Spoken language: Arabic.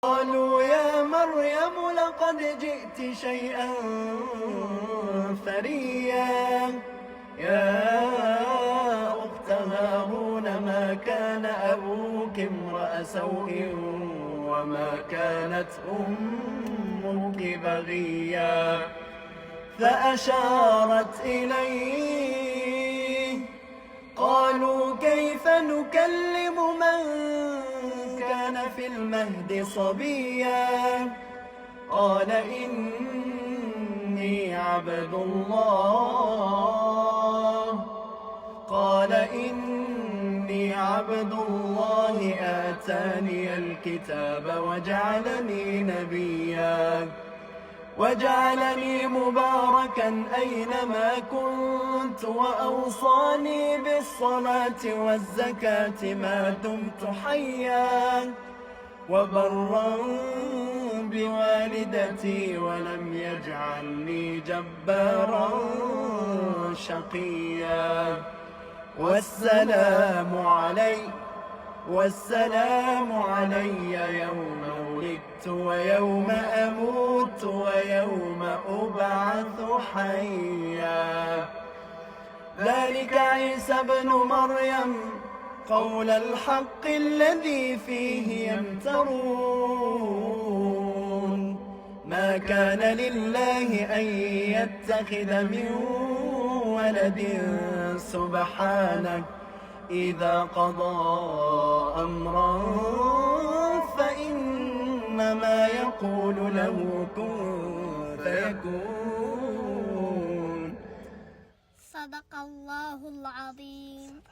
قالوا يا مريم لقد جئت شيئا فريا يا أخت هارون ما كان أبوك امرأ سوء وما كانت أمك بغيا فأشارت إليه قالوا كيف نكلم من كان في المهد صبيا قال إني عبد الله آتاني الكتاب وجعلني نبيا وجعلني مباركا أينما كنت وأوصاني بالصلاة والزكاة ما دمت حيا وبرا بوالدتي ولم يجعلني جبارا شقيا والسلام علي يوم ولدت ويوم أموت ويوم أبعث حيا ذلك عيسى ابن مريم قول الحق الذي فيه يمترون ما كان لله أن يتخذ من ولد سبحانه إذا قضى أمرا فإنما يقول له كن فيكون. صدق الله العظيم.